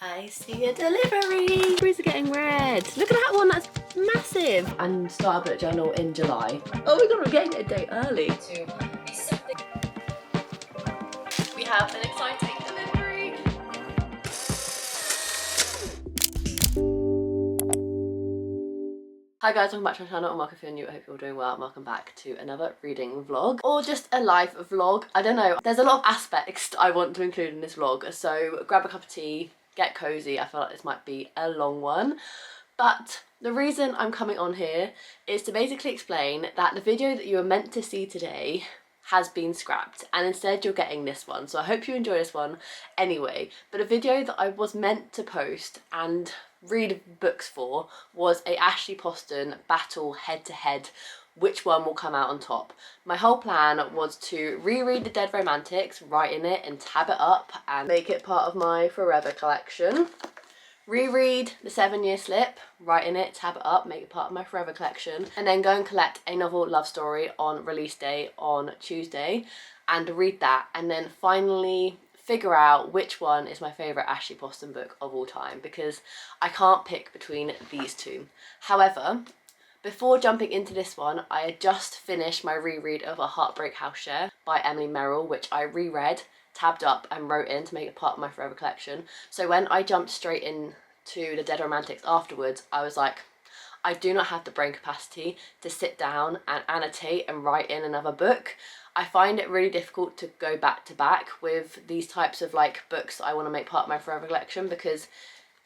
I see a delivery. Deliveries are getting read. Look at that one, that's massive. And start a bullet journal in July. Oh my god, we're getting it a day early. We have an exciting delivery. Hi guys, welcome back to my channel and welcome if you're new. I hope you're all doing well and welcome back to another reading vlog or just a live vlog. I don't know, there's a lot of aspects I want to include in this vlog, so grab a cup of tea, get cozy. I feel like this might be a long one, but the reason I'm coming on here is to basically explain that the video that you were meant to see today has been scrapped and instead you're getting this one. So I hope you enjoy this one anyway. But a video that I was meant to post and read books for was a Ashley Poston battle head-to-head, which one will come out on top. My whole plan was to reread The Dead Romantics, write in it and tab it up and make it part of my forever collection. Reread The 7-Year Slip, write in it, tab it up, make it part of my forever collection, and then go and collect A Novel Love Story on release day on Tuesday and read that, and then finally figure out which one is my favourite Ashley Poston book of all time, because I can't pick between these two. However, before jumping into this one, I had just finished my reread of A Heartbreak House Share by Emily Merrill, which I reread, tabbed up and wrote in to make it part of my forever collection. So when I jumped straight into The Dead Romantics afterwards, I was like, I do not have the brain capacity to sit down and annotate and write in another book. I find it really difficult to go back to back with these types of like books that I want to make part of my forever collection, because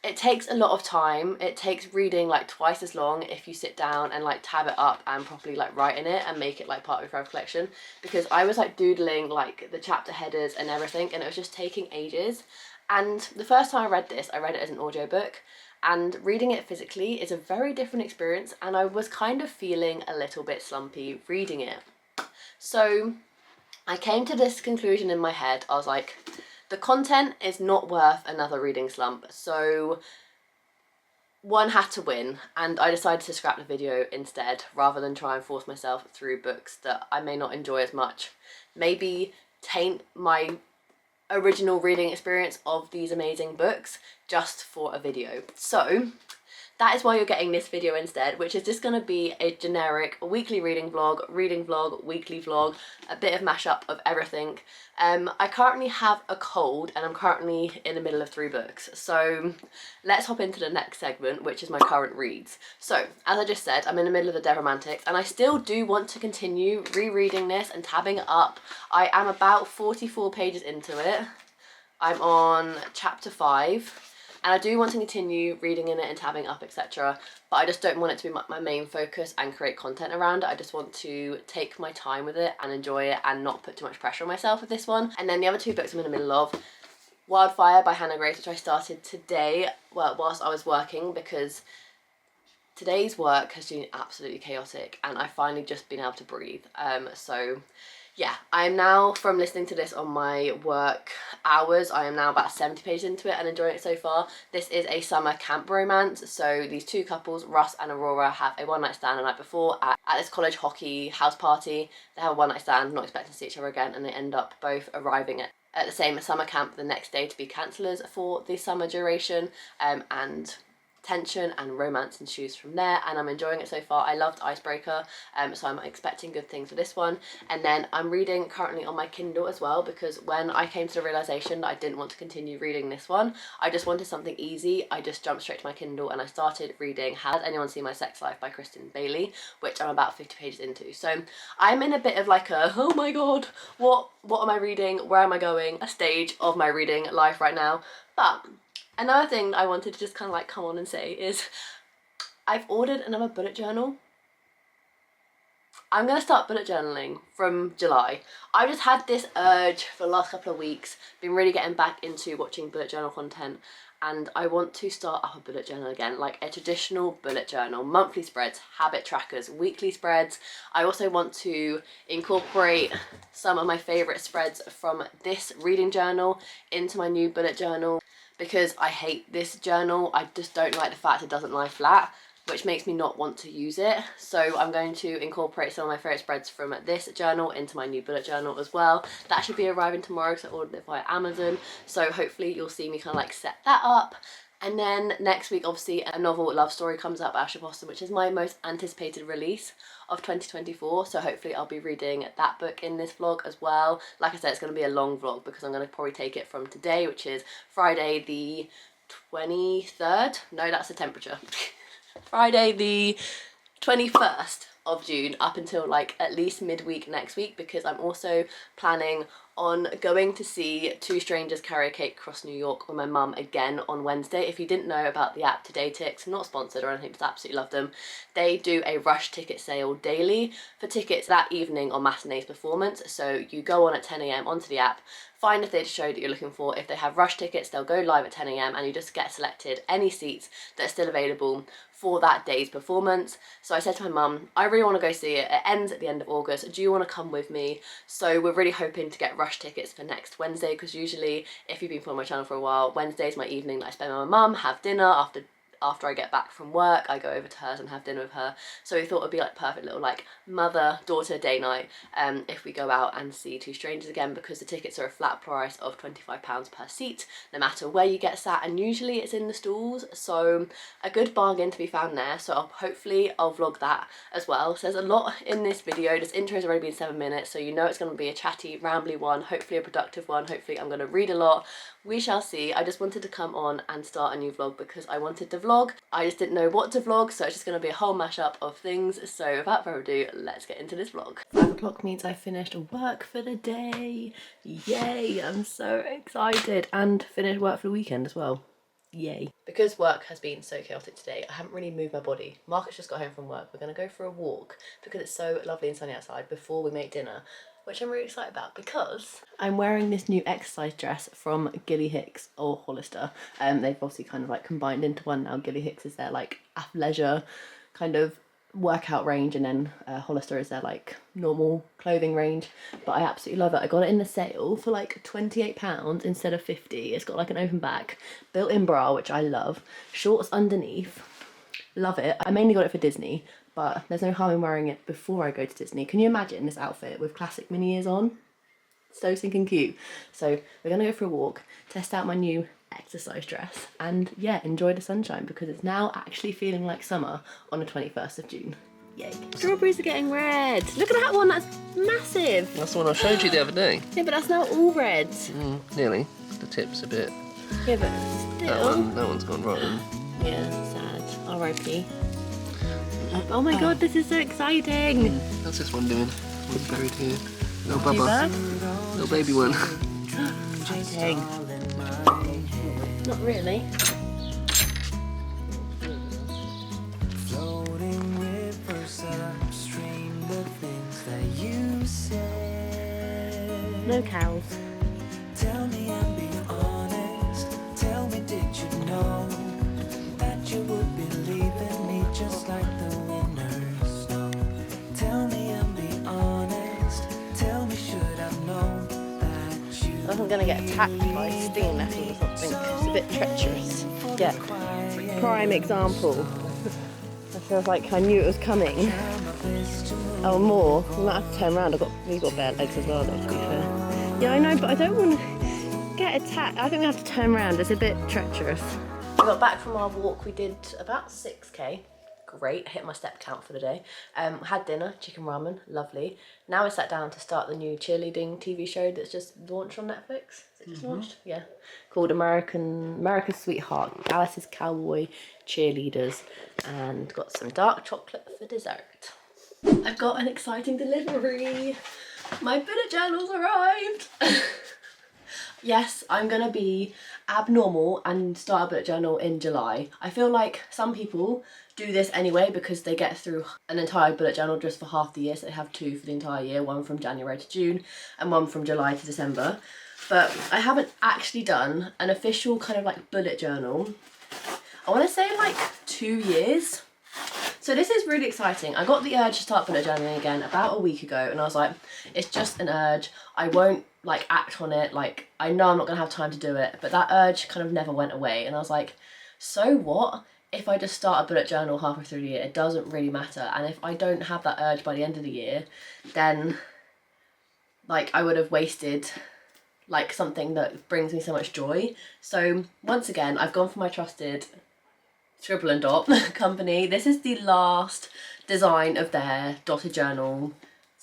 it takes a lot of time. It takes reading like twice as long if you sit down and like tab it up and properly like write in it and make it like part of your forever collection, because I was like doodling like the chapter headers and everything and it was just taking ages. And the first time I read this, I read it as an audiobook, and reading it physically is a very different experience, and I was kind of feeling a little bit slumpy reading it. So I came to this conclusion in my head. I was like, the content is not worth another reading slump, so one had to win, and I decided to scrap the video instead rather than try and force myself through books that I may not enjoy as much, maybe taint my original reading experience of these amazing books just for a video. So that is why you're getting this video instead, which is just going to be a generic weekly reading vlog, weekly vlog, a bit of mashup of everything. I currently have a cold and I'm currently in the middle of 3 books. So let's hop into the next segment, which is my current reads. So as I just said, I'm in the middle of The Dead Romantics and I still do want to continue rereading this and tabbing it up. I am about 44 pages into it. I'm on chapter 5. And I do want to continue reading in it and tabbing up, etc. But I just don't want it to be my main focus and create content around it. I just want to take my time with it and enjoy it and not put too much pressure on myself with this one. And then the other 2 books I'm in the middle of, Wildfire by Hannah Grace, which I started today, well, whilst I was working, because today's work has been absolutely chaotic and I've finally just been able to breathe. So yeah, I am now, from listening to this on my work hours, I am now about 70 pages into it and enjoying it so far. This is a summer camp romance, so these 2 couples, Russ and Aurora, have a one-night stand the night before at this college hockey house party. They have a one-night stand, not expecting to see each other again, and they end up both arriving at the same summer camp the next day to be counsellors for the summer duration, and tension and romance ensues from there, and I'm enjoying it so far. I loved Icebreaker, so I'm expecting good things for this one. And then I'm reading currently on my Kindle as well, because when I came to the realisation that I didn't want to continue reading this one, I just wanted something easy, I just jumped straight to my Kindle and I started reading Has Anyone Seen My Sex Life by Kristen Bailey, which I'm about 50 pages into. So I'm in a bit of like a, oh my god, what am I reading, where am I going, a stage of my reading life right now. But another thing I wanted to just kind of like come on and say is I've ordered another bullet journal. I'm going to start bullet journaling from July. I just had this urge for the last couple of weeks, been really getting back into watching bullet journal content, and I want to start up a bullet journal again, like a traditional bullet journal, monthly spreads, habit trackers, weekly spreads. I also want to incorporate some of my favourite spreads from this reading journal into my new bullet journal, because I hate this journal. I just don't like the fact it doesn't lie flat. which makes me not want to use it. So I'm going to incorporate some of my favourite spreads from this journal into my new bullet journal as well. That should be arriving tomorrow because I ordered it via Amazon. So hopefully you'll see me kind of like set that up. And then next week, obviously, a novel love story comes out by Ashley Boston, which is my most anticipated release of 2024. So hopefully I'll be reading that book in this vlog as well. Like I said, it's going to be a long vlog because I'm going to probably take it from today, which is Friday the 23rd. No, that's the temperature. Friday the 21st of June up until like at least midweek next week, because I'm also planning on going to see Two Strangers Carry a Cake Across New York with my mum again on Wednesday. If you didn't know about the app Today Tix, not sponsored or anything, just absolutely love them. They do a rush ticket sale daily for tickets that evening on Matinee's performance. So you go on at 10 AM onto the app, find the theatre show that you're looking for. If they have rush tickets, they'll go live at 10 AM and you just get selected any seats that are still available for that day's performance. So I said to my mum, I really want to go see it. It ends at the end of August. Do you want to come with me? So we're really hoping to get rush tickets for next Wednesday, because usually, if you've been following my channel for a while, Wednesday's my evening that I spend with my mum, have dinner. After I get back from work, I go over to hers and have dinner with her. So we thought it'd be like perfect little like mother-daughter day night if we go out and see Two Strangers again, because the tickets are a flat price of £25 per seat, no matter where you get sat, and usually it's in the stalls, so a good bargain to be found there. So hopefully I'll vlog that as well. So there's a lot in this video. This intro's already been 7 minutes, so you know it's going to be a chatty, rambly one, hopefully a productive one. Hopefully I'm going to read a lot. We shall see. I just wanted to come on and start a new vlog because I wanted to vlog. I just didn't know what to vlog, so it's just going to be a whole mashup of things. So without further ado, let's get into this vlog. 5 o'clock means I finished work for the day. Yay, I'm so excited. And finished work for the weekend as well. Yay. Because work has been so chaotic today, I haven't really moved my body. Marcus just got home from work. We're going to go for a walk because it's so lovely and sunny outside before we make dinner, which I'm really excited about because I'm wearing this new exercise dress from Gilly Hicks or Hollister. They've obviously kind of like combined into one now. Gilly Hicks is their like athleisure kind of workout range, and then Hollister is their like normal clothing range. But I absolutely love it. I got it in the sale for like £28 instead of 50. It's got like an open back, built-in bra, which I love, shorts underneath. Love it. I mainly got it for Disney, but there's no harm in wearing it before I go to Disney. Can you imagine this outfit with classic mini ears on? So stinking cute. So we're gonna go for a walk, test out my new exercise dress, and yeah, enjoy the sunshine because it's now actually feeling like summer on the 21st of June. Yay. Strawberries are getting red. Look at that one, that's massive. That's the one I showed you the other day. Yeah, but that's now all red. Nearly. The tip's a bit. Yeah, but still. That one's gone rotten. Yeah, sad. R.I.P. Oh my god, this is so exciting. How's this one doing? One's buried here. Little Bubba. Little baby one. Exciting. Not really. Floating rivers upstream, the things that you said. No cows. Tell me and be honest. Tell me, did you know that you would be leaving me just like the winter's snow? Tell me and be honest. Tell me, should I've known that you? I'm gonna get attacked by stinging nettles or something. It's a bit treacherous. Yeah. Prime example. I feels like I knew it was coming. Oh, more. We might have to turn around. We've got bare legs as well, though, to be fair. Yeah, I know, but I don't want to get attacked. I think we have to turn around. It's a bit treacherous. We got back from our walk. We did about 6k. Great. Hit my step count for the day. Had dinner, chicken ramen, lovely. Now I sat down to start the new cheerleading TV show that's just launched on Netflix. Is it just launched? Yeah. Called America's Sweetheart, Dallas's Cowboy Cheerleaders, and got some dark chocolate for dessert. I've got an exciting delivery. My bullet journal's arrived. Yes, I'm gonna be abnormal and start a bullet journal in July. I feel like some people do this anyway because they get through an entire bullet journal just for half the year, so they have 2 for the entire year, one from January to June and one from July to December. But I haven't actually done an official kind of like bullet journal, I want to say like 2 years. So this is really exciting. I got the urge to start bullet journaling again about a week ago, and I was like, it's just an urge. I won't like act on it. Like, I know I'm not gonna have time to do it, but that urge kind of never went away. And I was like, so what if I just start a bullet journal halfway through the year, it doesn't really matter. And if I don't have that urge by the end of the year, then like I would have wasted like something that brings me so much joy. So once again, I've gone for my trusted Scribble and Dot company. This is the last design of their dotted journal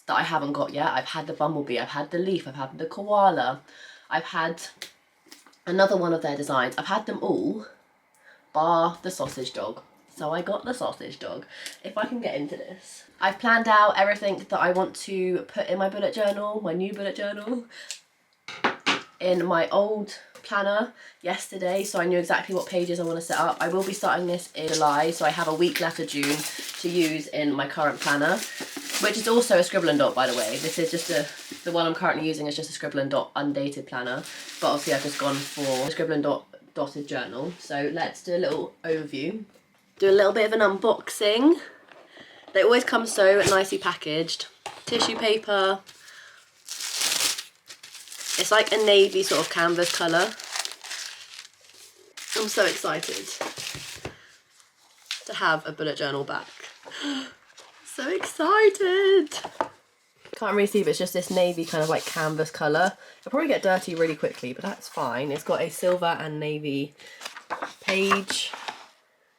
that I haven't got yet. I've had the bumblebee, I've had the leaf, I've had the koala, I've had another one of their designs. I've had them all, bar the sausage dog. So I got the sausage dog. If I can get into this. I've planned out everything that I want to put in my bullet journal, my new bullet journal, in my old planner yesterday, so I knew exactly what pages I want to set up. I will be starting this in July, so I have a week left of June to use in my current planner, which is also a Scribble and Dot, by the way. This is just the one I'm currently using is just a Scribble and Dot undated planner, but obviously I've just gone for a Scribble and Dot dotted journal. So let's do a little overview. Do a little bit of an unboxing. They always come so nicely packaged. Tissue paper. It's like a navy sort of canvas colour. I'm so excited to have a bullet journal back. So excited! Can't really see, but it's just this navy kind of like canvas colour. It'll probably get dirty really quickly, but that's fine. It's got a silver and navy page,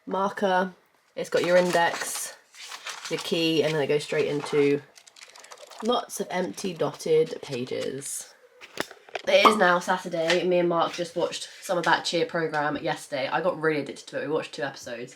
marker. It's got your index, your key, and then it goes straight into lots of empty dotted pages. It is now Saturday. Me and Mark just watched some of that cheer programme yesterday. I got really addicted to it. We watched 2 episodes.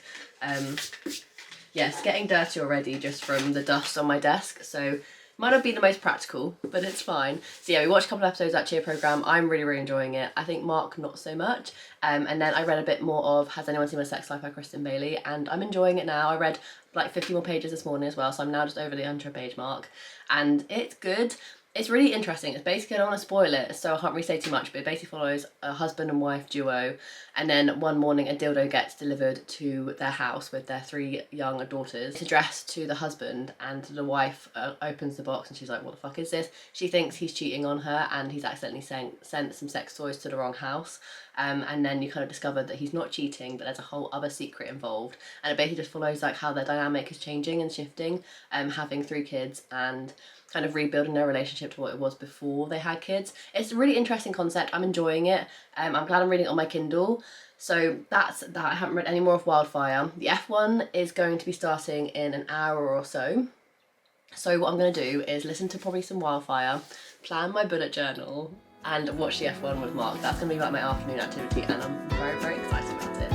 Yes, getting dirty already just from the dust on my desk. So might not be the most practical, but it's fine. So yeah, we watched a couple of episodes of that cheer programme. I'm really, really enjoying it. I think Mark not so much. And then I read a bit more of Has Anyone Seen My Sex Life by Kristen Bailey, and I'm enjoying it now. I read like 50 more pages this morning as well, so I'm now just over the 100-page mark. And it's good. It's really interesting. It's basically, I don't want to spoil it, so I can't really say too much, but it basically follows a husband and wife duo, and then one morning a dildo gets delivered to their house with their 3 young daughters. It's addressed to the husband, and the wife opens the box and she's like, what the fuck is this? She thinks he's cheating on her and he's accidentally sent some sex toys to the wrong house. And then you kind of discover that he's not cheating, but there's a whole other secret involved. And it basically just follows like how their dynamic is changing and shifting, having 3 kids and kind of rebuilding their relationship to what it was before they had kids. It's a really interesting concept. I'm enjoying it. I'm glad I'm reading it on my Kindle. So that's that. I haven't read any more of Wildfire. The F1 is going to be starting in an hour or so. So what I'm going to do is listen to probably some Wildfire, plan my bullet journal, and watch the F1 with Mark. That's going to be like my afternoon activity, and I'm very, very excited about it.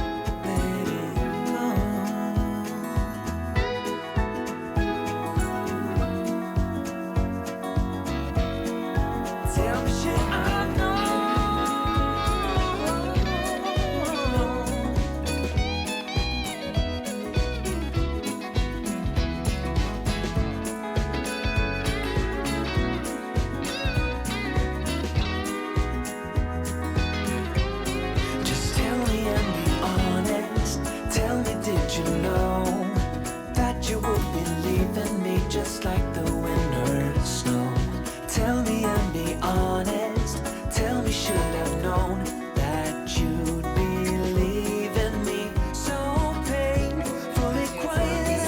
Just like the winter snow. Tell me and be honest. Tell me, should have known that you'd be leaving me so painfully quiet.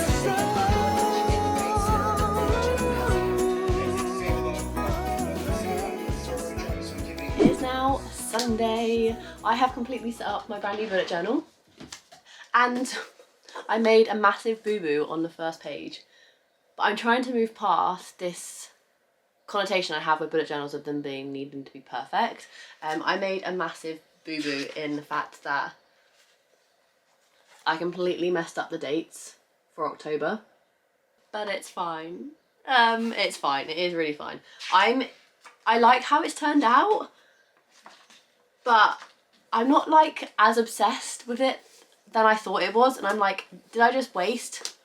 It is now Sunday. I have completely set up my brand new bullet journal, and I made a massive boo-boo on the first page. But I'm trying to move past this connotation I have with bullet journals of them needing to be perfect. I made a massive boo-boo in the fact that I completely messed up the dates for October, but it's fine. It's fine. It is really fine. I like how it's turned out, but I'm not like as obsessed with it than I thought it was, and I'm like, did I just waste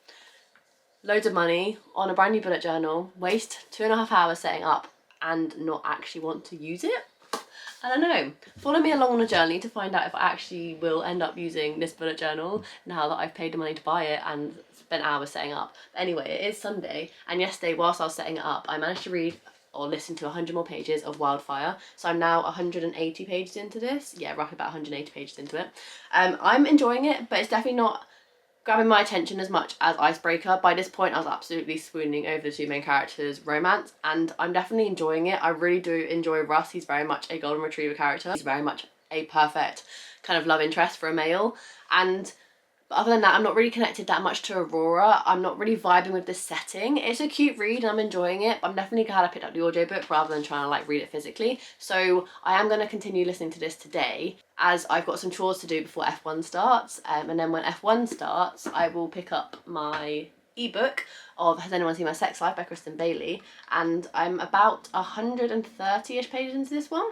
loads of money on a brand new bullet journal, waste 2.5 hours setting up, and not actually want to use it? I don't know. Follow me along on a journey to find out if I actually will end up using this bullet journal now that I've paid the money to buy it and spent hours setting up. But anyway, it is Sunday, and yesterday whilst I was setting it up, I managed to read or listen to 100 more pages of Wildfire. So I'm now 180 pages into this. Yeah, roughly about 180 pages into it. I'm enjoying it, but it's definitely not grabbing my attention as much as Icebreaker. By this point I was absolutely swooning over the two main characters' romance, and I'm definitely enjoying it. I really do enjoy Russ. He's very much a golden retriever character. He's very much a perfect kind of love interest for a male, and but other than that, I'm not really connected that much to Aurora. I'm not really vibing with this setting. It's a cute read and I'm enjoying it, but I'm definitely glad I picked up the audiobook rather than trying to like read it physically. So I am going to continue listening to this today, as I've got some chores to do before F1 starts. And then when F1 starts, I will pick up my ebook of Has Anyone Seen My Sex Life by Kristen Bailey. And I'm about 130-ish pages into this one.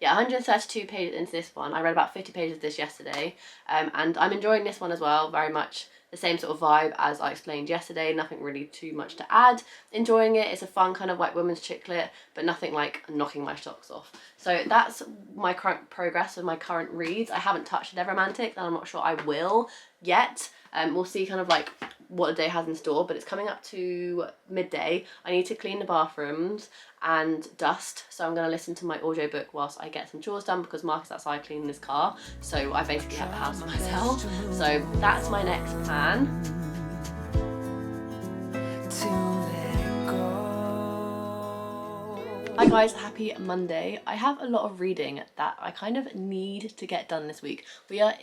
Yeah, 132 pages into this one. I read about 50 pages of this yesterday, and I'm enjoying this one as well. Very much the same sort of vibe as I explained yesterday. Nothing really too much to add. Enjoying it. It's a fun kind of white woman's chick lit, but nothing like knocking my socks off. So that's my current progress of my current reads. I haven't touched Dead Romantic, and I'm not sure I will yet. We'll see kind of like what the day has in store, but it's coming up to midday. I need to clean the bathrooms and dust, so I'm going to listen to my audiobook whilst I get some chores done, because Mark is outside cleaning his car, so I basically have the house to myself. So that's my next plan. Hi guys, happy Monday. I have a lot of reading that I kind of need to get done this week. We're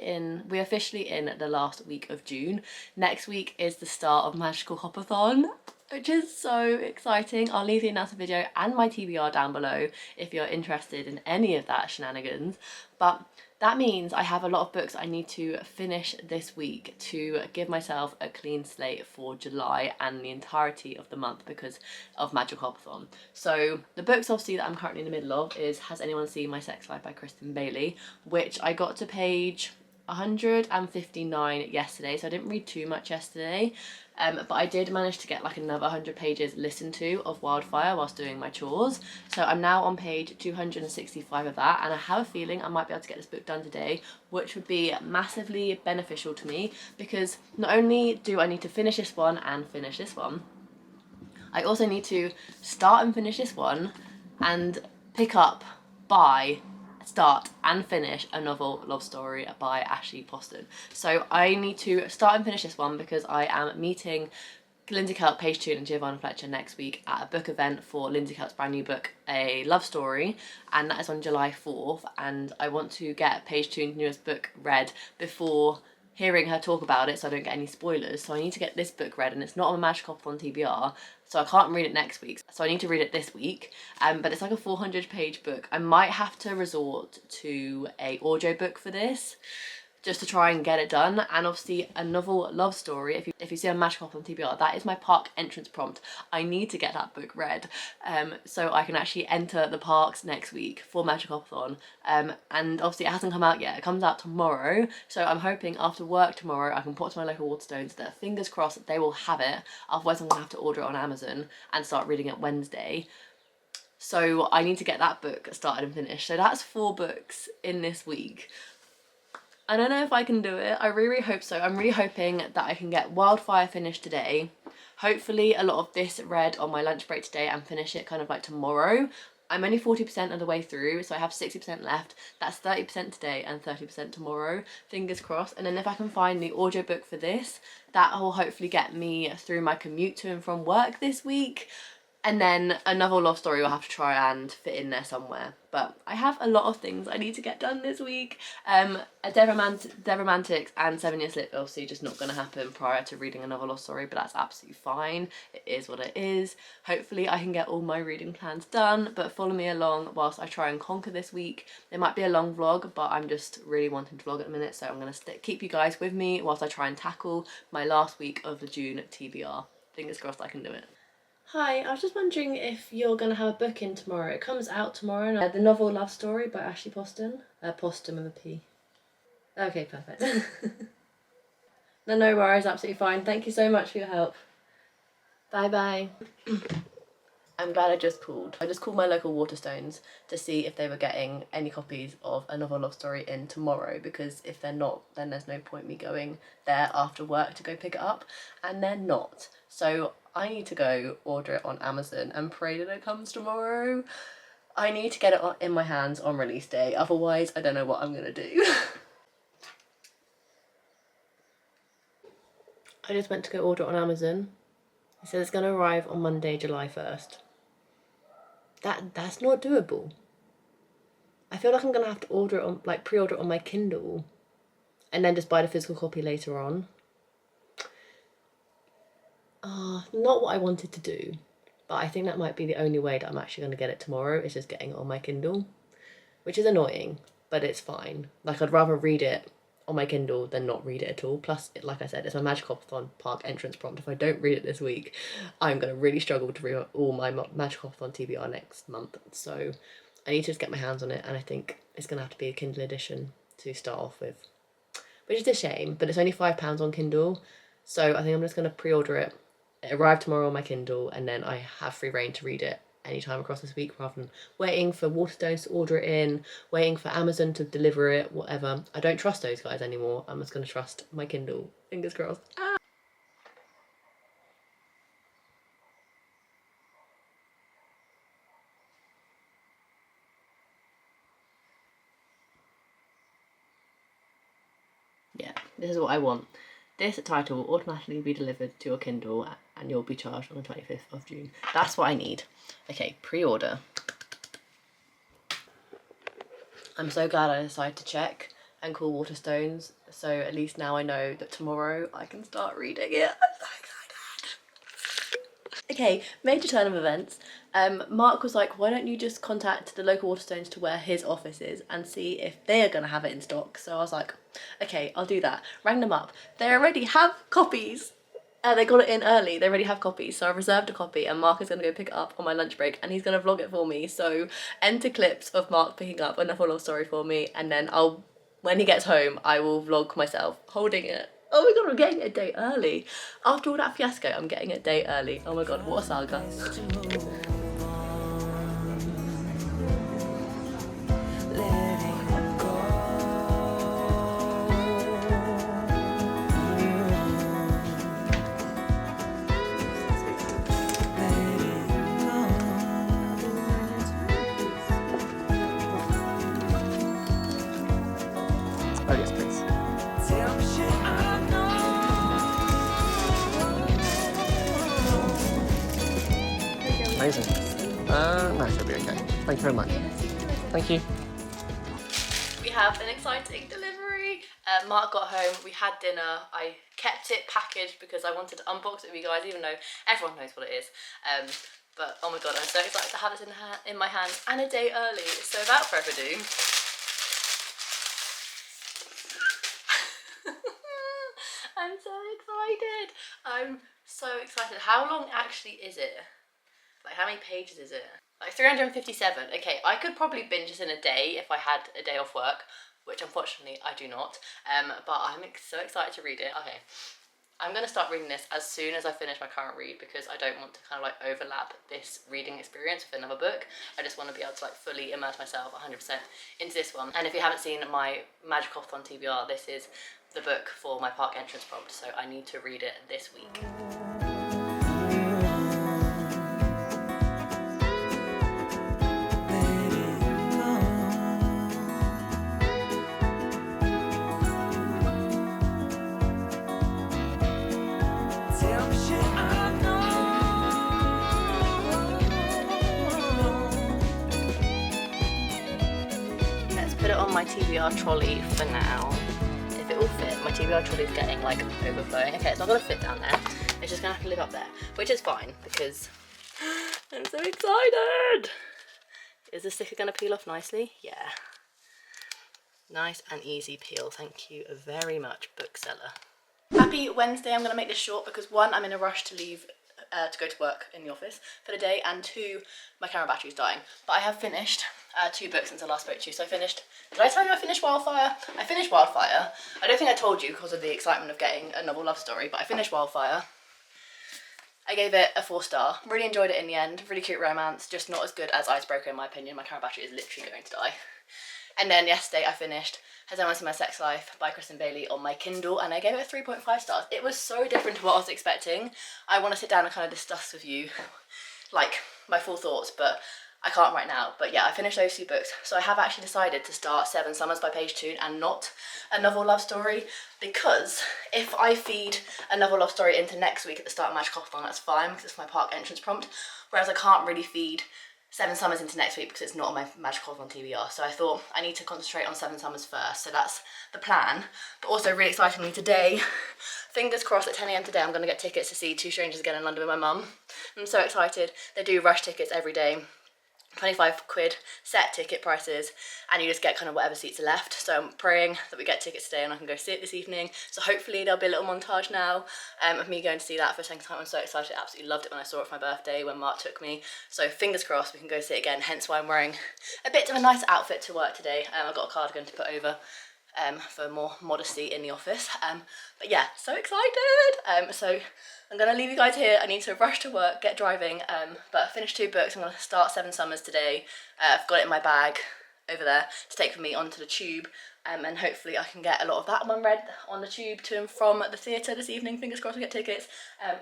officially in the last week of June. Next week is the start of Magical Hopathon, which is so exciting. I'll leave the announcement video and my TBR down below if you're interested in any of that shenanigans. But that means I have a lot of books I need to finish this week to give myself a clean slate for July and the entirety of the month because of Magical Hopathon. So the books obviously that I'm currently in the middle of is Has Anyone Seen My Sex Life by Kristen Bailey, which I got to page 159 yesterday, so I didn't read too much yesterday. But I did manage to get like another 100 pages listened to of Wildfire whilst doing my chores. So I'm now on page 265 of that, and I have a feeling I might be able to get this book done today, which would be massively beneficial to me, because not only do I need to finish this one and finish this one, I also need to start and finish this one and pick up, start and finish a novel love story by Ashley Poston. So I need to start and finish this one because I am meeting Lindsay Kelp, Paige Toon and Giovanna Fletcher next week at a book event for Lindsay Kelp's brand new book, A Love Story, and that is on July 4th, and I want to get Paige Toon's newest book read before hearing her talk about it so I don't get any spoilers. So I need to get this book read, and it's not on a Magical Hopathon TBR, so I can't read it next week. So I need to read it this week, but it's like a 400-page book. I might have to resort to a audiobook for this, just to try and get it done. And obviously a novel love story, if you see a Magical Hopathon TBR, that is my park entrance prompt. I need to get that book read so I can actually enter the parks next week for Magical Hopathon. And obviously it hasn't come out yet. It comes out tomorrow, so I'm hoping after work tomorrow I can put it to my local Waterstones that fingers crossed they will have it. Otherwise I'm gonna have to order it on Amazon and start reading it Wednesday. So I need to get that book started and finished. So that's 4 books in this week. I don't know if I can do it. I really hope so. I'm really hoping that I can get Wildfire finished today. Hopefully a lot of this read on my lunch break today and finish it kind of like tomorrow. I'm only 40% of the way through, so I have 60% left. That's 30% today and 30% tomorrow. Fingers crossed. And then if I can find the audiobook for this, that will hopefully get me through my commute to and from work this week. And then another love story we'll have to try and fit in there somewhere. But I have a lot of things I need to get done this week. Dead Romantics and 7 Year Slip obviously just not going to happen prior to reading another love story, but that's absolutely fine. It is what it is. Hopefully I can get all my reading plans done, but follow me along whilst I try and conquer this week. It might be a long vlog, but I'm just really wanting to vlog at the minute, so I'm going to keep you guys with me whilst I try and tackle my last week of the June TBR. Fingers crossed I can do it. Hi, I was just wondering if you're going to have a book in tomorrow. It comes out tomorrow. The novel Love Story by Ashley Poston. Poston with a P. Okay, perfect. No worries, absolutely fine. Thank you so much for your help. Bye bye. I'm glad I just called. I just called my local Waterstones to see if they were getting any copies of a novel love story in tomorrow, because if they're not, then there's no point me going there after work to go pick it up, and they're not. So I need to go order it on Amazon and pray that it comes tomorrow. I need to get it in my hands on release day, otherwise I don't know what I'm gonna do. I just went to go order it on Amazon. It says it's going to arrive on Monday, July 1st. That's not doable. I feel like I'm going to have to order it on, like, pre-order it on my Kindle and then just buy the physical copy later on. Not what I wanted to do, but I think that might be the only way that I'm actually going to get it tomorrow, is just getting it on my Kindle, which is annoying, but it's fine. Like, I'd rather read it on my Kindle than not read it at all. Plus, like I said, it's my Magic-Hopathon Park entrance prompt. If I don't read it this week, I'm going to really struggle to read all my Magic-Hopathon TBR next month. So I need to just get my hands on it, and I think it's going to have to be a Kindle edition to start off with, which is a shame, but it's only £5 on Kindle. So I think I'm just going to pre-order it. It arrived tomorrow on my Kindle, and then I have free reign to read it anytime across this week, rather than waiting for Waterstones to order it in, waiting for Amazon to deliver it, whatever. I don't trust those guys anymore. I'm just going to trust my Kindle. Fingers crossed. Yeah, this is what I want. This title will automatically be delivered to your Kindle and you'll be charged on the 25th of June. That's what I need. Okay, pre-order. I'm so glad I decided to check and call Waterstones, so at least now I know that tomorrow I can start reading it. I'm so excited. Okay, major turn of events. Mark was like, why don't you just contact the local Waterstones to where his office is and see if they are going to have it in stock. So I was like, okay, I'll do that. Rang them up. They already have copies. They got it in early. They already have copies. So I reserved a copy and Mark is going to go pick it up on my lunch break and he's going to vlog it for me. So enter clips of Mark picking up another love story for me, and then when he gets home, I will vlog myself holding it. Oh my god, I'm getting it a day early. After all that fiasco, I'm getting it a day early. Oh my god, what a saga. Oh yes, please. Amazing. No, she'll be okay. Thank you very much. Thank you. We have an exciting delivery. Mark got home, we had dinner. I kept it packaged because I wanted to unbox it with you guys, even though everyone knows what it is. But oh my god, I'm so excited to have this in my hands and a day early. So without further ado, I'm so excited. I'm so excited. How long actually is it? Like, how many pages is it? Like 357. Okay, I could probably binge this in a day if I had a day off work, which unfortunately I do not. But I'm so excited to read it. Okay, I'm going to start reading this as soon as I finish my current read because I don't want to kind of like overlap this reading experience with another book. I just want to be able to like fully immerse myself 100% into this one. And if you haven't seen my Magic-Hopathon TBR, this is the book for my park entrance prompt, so I need to read it this week. Put it on my TBR trolley for now. If it will fit, my TBR trolley is getting like overflowing. Okay, it's not gonna fit down there. It's just gonna have to live up there, which is fine because I'm so excited. Is the sticker gonna peel off nicely? Yeah. Nice and easy peel. Thank you very much, bookseller. Happy Wednesday. I'm gonna make this short because one, I'm in a rush to leave to go to work in the office for the day, and two, my camera battery's dying. But I have finished 2 books since I last spoke to you. So I finished, did I tell you I finished Wildfire? I finished Wildfire. I don't think I told you because of the excitement of getting a novel love story, but I finished Wildfire. I gave it a 4-star. Really enjoyed it in the end. Really cute romance, just not as good as Icebreaker in my opinion. My camera battery is literally going to die. And then yesterday I finished Has Anyone Seen My Sex Life by Kristen Bailey on my Kindle, and I gave it 3.5 stars. It was so different to what I was expecting. I want to sit down and kind of discuss with you like my full thoughts, but I can't right now, but yeah, I finished those 2 books. So I have actually decided to start Seven Summers by Page Toon and not a novel love story, because if I feed a novel love story into next week at the start of Magic Off-Thon, that's fine because it's my park entrance prompt, whereas I can't really feed Seven Summers into next week because it's not on my Magic Off-Thon TBR. So I thought I need to concentrate on Seven Summers first, so that's the plan. But also really excitingly today, fingers crossed, at 10 AM today I'm going to get tickets to see Two Strangers Again in London with my mum. I'm so excited. They do rush tickets every day. 25 quid set ticket prices, and you just get kind of whatever seats are left. So I'm praying that we get tickets today and I can go see it this evening. So hopefully there'll be a little montage now of me going to see that for a second time. I'm so excited. I absolutely loved it when I saw it for my birthday when Mark took me. So fingers crossed we can go see it again, hence why I'm wearing a bit of a nice outfit to work today. I've got a cardigan to put over for more modesty in the office. But yeah, so excited. So I'm gonna leave you guys here. I need to rush to work, get driving, but I finished 2 books. I'm gonna start Seven Summers today. I've got it in my bag over there to take with me onto the tube, and hopefully I can get a lot of that one read on the tube to and from the theatre this evening. Fingers crossed we get tickets.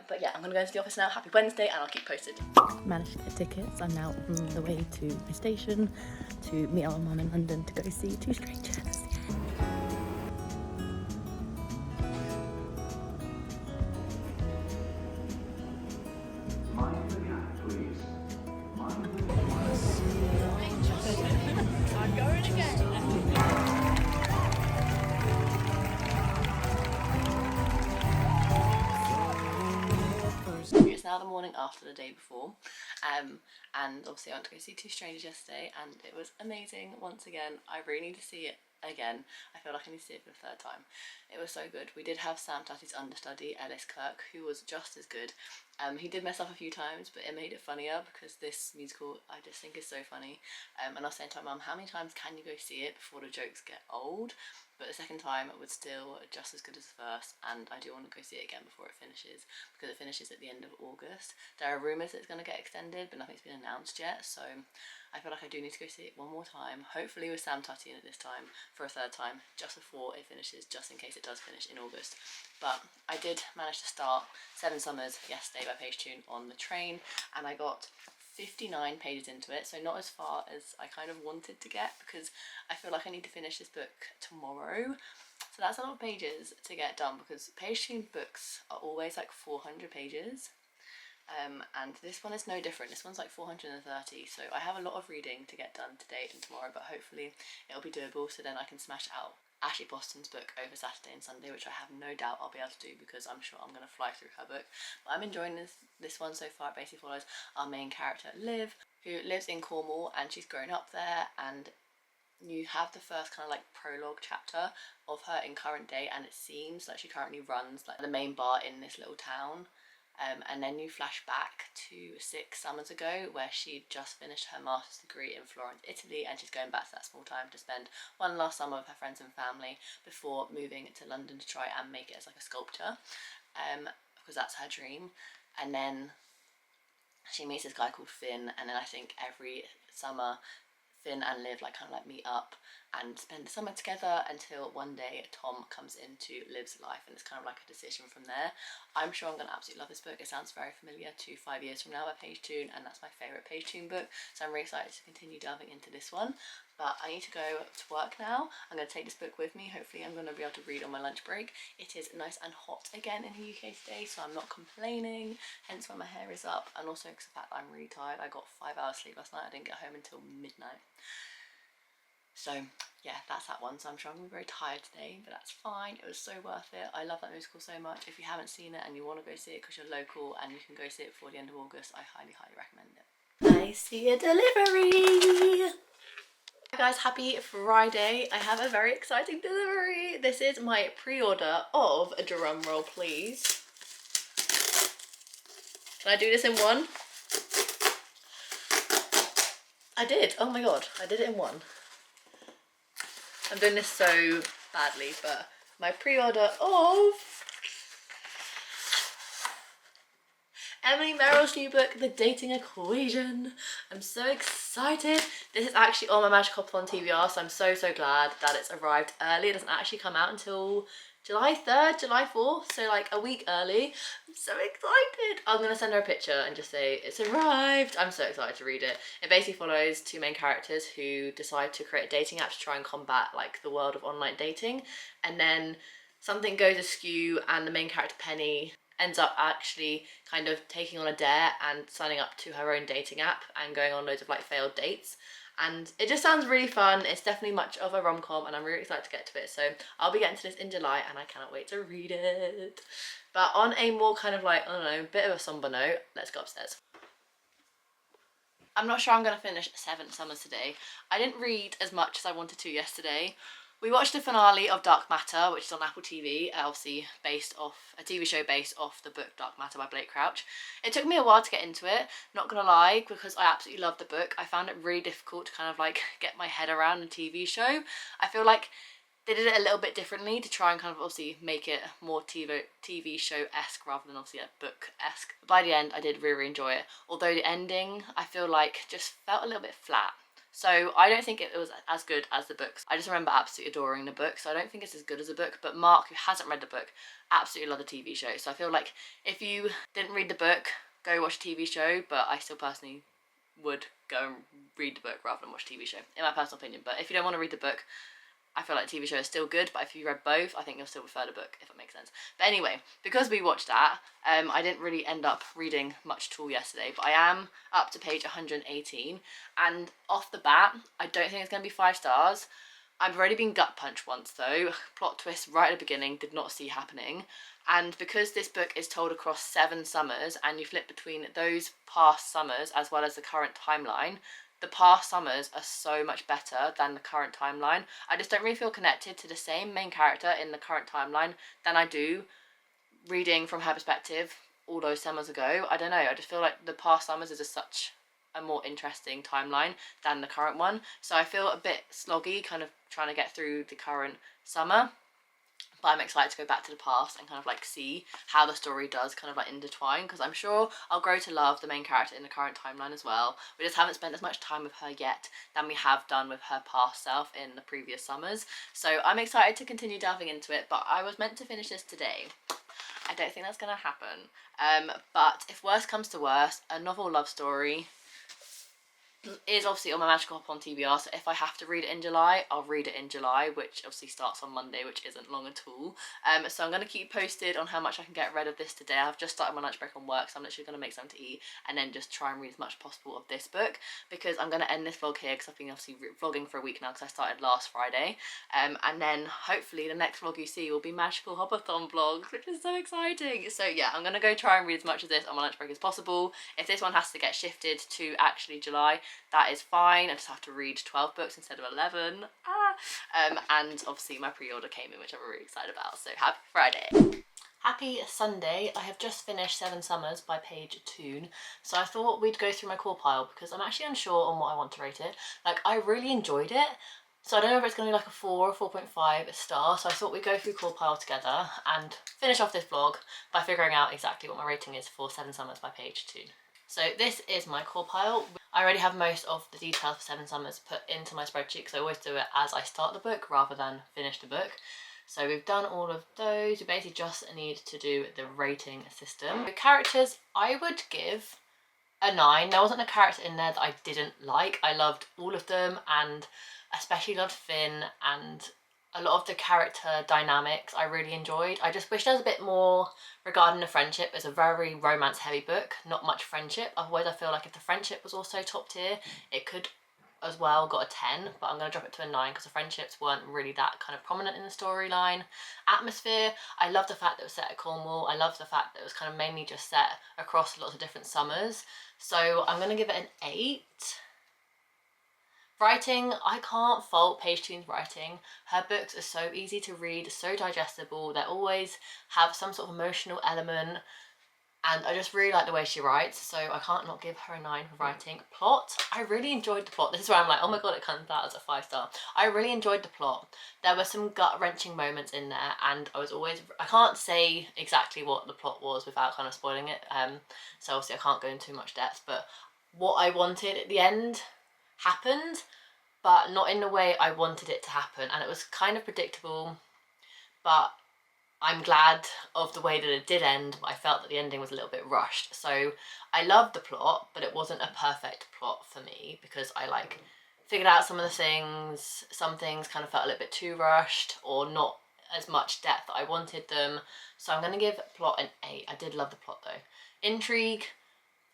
But yeah, I'm gonna go into the office now. Happy Wednesday, and I'll keep posted. Managed to get tickets. I'm now on the way to my station to meet our mum in London to go see Two Strangers. It's now the morning after the day before, and obviously I went to go see Two Strangers yesterday, and it was amazing once again. I really need to see it again. I feel like I need to see it for the 3rd time. It was so good. We did have Sam Tutty's understudy, Ellis Kirk, who was just as good. He did mess up a few times, but it made it funnier because this musical I just think is so funny. And I was saying to my mum, how many times can you go see it before the jokes get old? But the 2nd time it was still just as good as the 1st, and I do want to go see it again before it finishes, because it finishes at the end of August. There are rumours that it's going to get extended, but nothing's been announced yet, so I feel like I do need to go see it one more time, hopefully with Sam Tutty in it this time, for a 3rd time, just before it finishes, just in case it does finish in August. But I did manage to start Seven Summers yesterday by Page Toon on the train, and I got 59 pages into it, so not as far as I kind of wanted to get, because I feel like I need to finish this book tomorrow. So that's a lot of pages to get done, because Page Toon books are always like 400 pages. And this one is no different. This one's like 430, so I have a lot of reading to get done today and tomorrow, but hopefully it'll be doable, so then I can smash out Ashley Boston's book over Saturday and Sunday, which I have no doubt I'll be able to do, because I'm sure I'm going to fly through her book. But I'm enjoying this one so far. It basically follows our main character, Liv, who lives in Cornwall, and she's grown up there, and you have the first kind of like prologue chapter of her in current day, and it seems like she currently runs like the main bar in this little town. And then you flash back to 6 summers ago, where she'd just finished her master's degree in Florence, Italy, and she's going back to that small town to spend one last summer with her friends and family before moving to London to try and make it as like a sculptor, because that's her dream. And then she meets this guy called Finn, and then I think every summer Finn and Liv like kind of like meet up and spend the summer together, until one day Tom comes into Liv's life, and it's kind of like a decision from there. I'm sure I'm going to absolutely love this book. It sounds very familiar to 5 Years From Now by Page Toon, and that's my favourite Page Toon book, so I'm really excited to continue delving into this one. But I need to go to work now. I'm going to take this book with me. Hopefully I'm going to be able to read on my lunch break. It is nice and hot again in the UK today, so I'm not complaining, hence why my hair is up, and also because of the fact that I'm really tired. I got 5 hours sleep last night. I didn't get home until midnight. So yeah, that's that one. So I'm sure I'm going to be very tired today, but that's fine. It was so worth it. I love that musical so much. If you haven't seen it and you want to go see it because you're local and you can go see it before the end of August, I highly, highly recommend it. I see a delivery! Hi guys, happy Friday. I have a very exciting delivery. This is my pre-order of, a drum roll please. Can I do this in one? I did. Oh my god, I did it in one. I'm doing this so badly, but my pre-order of Emily Merrill's new book, The Dating Equation. I'm so excited. This is actually on my magic copy on TBR, so I'm so glad that it's arrived early. It doesn't actually come out until July 3rd, July 4th, so like a week early. I'm so excited. I'm gonna send her a picture and just say it's arrived. I'm so excited to read it. It basically follows two main characters who decide to create a dating app to try and combat like the world of online dating, and then something goes askew and the main character Penny ends up actually kind of taking on a dare and signing up to her own dating app and going on loads of like failed dates. And it just sounds really fun. It's definitely much of a rom-com and I'm really excited to get to it. So I'll be getting to this in July and I cannot wait to read it. But on a more kind of like, I don't know, bit of a somber note, let's go upstairs. I'm not sure I'm going to finish 7 Summers today. I didn't read as much as I wanted to yesterday. We watched the finale of Dark Matter, which is on Apple TV, obviously based off a TV show based off the book Dark Matter by Blake Crouch. It took me a while to get into it, not gonna lie, because I absolutely loved the book. I found it really difficult to kind of like get my head around the TV show. I feel like they did it a little bit differently to try and kind of obviously make it more TV show-esque rather than obviously a book-esque. By the end, I did really enjoy it, although the ending, I feel like, just felt a little bit flat. So I don't think it was as good as the books. I just remember absolutely adoring the book, so I don't think it's as good as the book. But Mark, who hasn't read the book, absolutely loved the TV show. So I feel like if you didn't read the book, go watch the TV show, but I still personally would go and read the book rather than watch the TV show, in my personal opinion. But if you don't want to read the book, I feel like the TV show is still good, but if you read both, I think you'll still prefer the book, if it makes sense. But anyway, because we watched that, I didn't really end up reading much at all yesterday, but I am up to page 118, and off the bat, I don't think it's going to be 5 stars. I've already been gut punched once though, plot twist right at the beginning, did not see happening. And because this book is told across 7 summers, and you flip between those past summers as well as the current timeline, the past summers are so much better than the current timeline. I just don't really feel connected to the same main character in the current timeline than I do reading from her perspective all those summers ago. I don't know, I just feel like the past summers is just such a more interesting timeline than the current one. So I feel a bit sloggy kind of trying to get through the current summer. But I'm excited to go back to the past and kind of like see how the story does kind of like intertwine, because I'm sure I'll grow to love the main character in the current timeline as well. We just haven't spent as much time with her yet than we have done with her past self in the previous summers. So I'm excited to continue delving into it, but I was meant to finish this today. I don't think that's going to happen. But if worse comes to worse, a novel love story is obviously on my magical hop on TBR, so if I have to read it in July, I'll read it in July, which obviously starts on Monday, which isn't long at all. So I'm going to keep posted on how much I can get rid of this today. I've just started my lunch break on work, so I'm literally going to make something to eat and then just try and read as much as possible of this book, because I'm going to end this vlog here because I've been obviously vlogging for a week now because I started last Friday. And then hopefully the next vlog you see will be magical hopathon vlogs, which is so exciting. So yeah, I'm going to go try and read as much of this on my lunch break as possible. If this one has to get shifted to actually July, that is fine. I just have to read 12 books instead of 11. And obviously my pre-order came in, which I'm really excited about. So happy Friday. Happy Sunday. I have just finished 7 Summers by Paige Toon. So I thought we'd go through my core pile because I'm actually unsure on what I want to rate it. Like, I really enjoyed it. So I don't know if it's going to be like a 4 or 4.5 star. So I thought we'd go through core pile together and finish off this vlog by figuring out exactly what my rating is for 7 Summers by Paige Toon. So this is my core pile. I already have most of the details for 7 Summers put into my spreadsheet because I always do it as I start the book rather than finish the book. So we've done all of those. We basically just need to do the rating system. The characters, I would give a 9. There wasn't a character in there that I didn't like. I loved all of them, and especially loved Finn, and a lot of the character dynamics I really enjoyed. I just wish there was a bit more regarding the friendship. It's a very romance heavy book, not much friendship. Otherwise I feel like if the friendship was also top tier, it could as well got a 10, but I'm going to drop it to a 9 because the friendships weren't really that kind of prominent in the storyline. Atmosphere, I love the fact that it was set at Cornwall. I love the fact that it was kind of mainly just set across lots of different summers. So I'm going to give it an 8. Writing, I can't fault Paige Toon's writing. Her books are so easy to read, so digestible. They always have some sort of emotional element, and I just really like the way she writes, so I can't not give her a 9 for writing. Plot, I really enjoyed the plot. This is where I'm like, oh my god, it comes out as a 5-star. I really enjoyed the plot. There were some gut-wrenching moments in there, and I can't say exactly what the plot was without kind of spoiling it, so obviously I can't go into too much depth, but what I wanted at the end happened, but not in the way I wanted it to happen, and it was kind of predictable, but I'm glad of the way that it did end, but I felt that the ending was a little bit rushed. So I loved the plot, but it wasn't a perfect plot for me because I like figured out some of the things. Some things kind of felt a little bit too rushed or not as much depth that I wanted them. So I'm going to give plot an 8. I did love the plot though. Intrigue,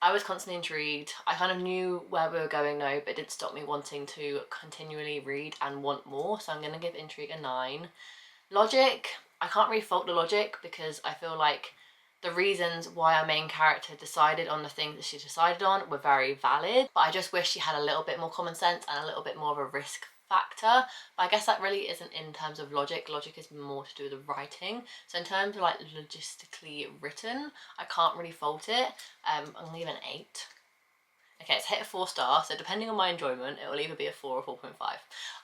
I was constantly intrigued. I kind of knew where we were going though, but it didn't stop me wanting to continually read and want more. So I'm going to give Intrigue a 9. Logic, I can't really fault the logic because I feel like the reasons why our main character decided on the things that she decided on were very valid, but I just wish she had a little bit more common sense and a little bit more of a risk factor. But I guess that really isn't in terms of logic. Logic is more to do with the writing. So in terms of like logistically written, I can't really fault it. I'm gonna give it an 8. Okay, it's hit a 4-star, so depending on my enjoyment, it will either be a 4 or 4.5.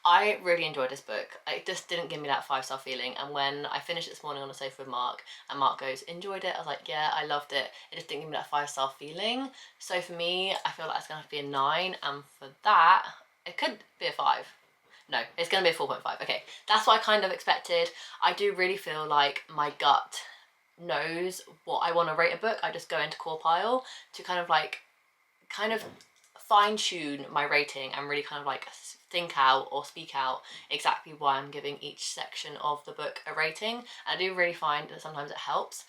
I really enjoyed this book. It just didn't give me that 5-star feeling, and when I finished it this morning on the sofa with Mark, and Mark goes, enjoyed it? I was like, yeah, I loved it. It just didn't give me that 5-star feeling. So for me, I feel like it's going to have to be a 9, and for that, it could be a 5. No, it's going to be a 4.5. Okay, that's what I kind of expected. I do really feel like my gut knows what I want to rate a book. I just go into core pile to kind of fine-tune my rating and really kind of like think out or speak out exactly why I'm giving each section of the book a rating. I do really find that sometimes it helps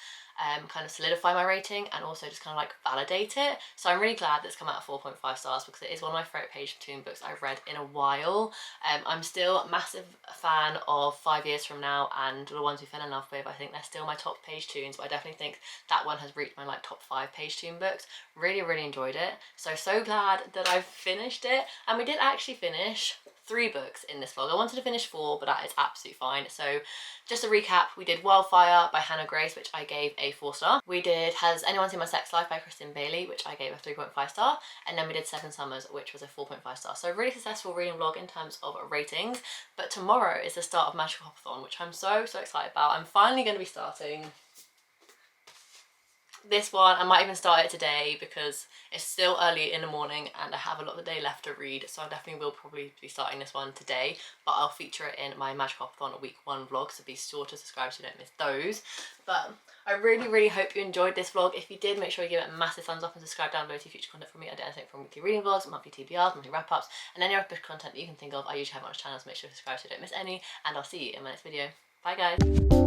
kind of solidify my rating and also just kind of like validate it. So I'm really glad that it's come out at 4.5 stars because it is one of my favourite page-turn books I've read in a while. I'm still a massive fan of 5 Years From Now and The Ones We Fell in Love With. I think they're still my top page-turns, but I definitely think that one has reached my like top 5 page-turn books. Really enjoyed it. So glad that I've finished it. And we did actually finish 3 books in this vlog. I wanted to finish 4, but that is absolutely fine. So just a recap, we did Wildfire by Hannah Grace, which I gave a 4-star. We did Has Anyone Seen My Sex Life by Kristen Bailey, which I gave a 3.5 star. And then we did 7 Summers, which was a 4.5 star. So a really successful reading vlog in terms of ratings. But tomorrow is the start of Magical Hopathon, which I'm so excited about. I'm finally going to be starting this one. I might even start it today because it's still early in the morning and I have a lot of the day left to read, so I definitely will probably be starting this one today, but I'll feature it in my Magical Hopathon week 1 vlog, so be sure to subscribe so you don't miss those. But I really hope you enjoyed this vlog. If you did, make sure you give it a massive thumbs up and subscribe down below to future content from me. I do anything from weekly reading vlogs, monthly TBRs, monthly wrap-ups, and any other book content that you can think of. I usually have on this channel, so make sure to subscribe so you don't miss any, and I'll see you in my next video. Bye guys!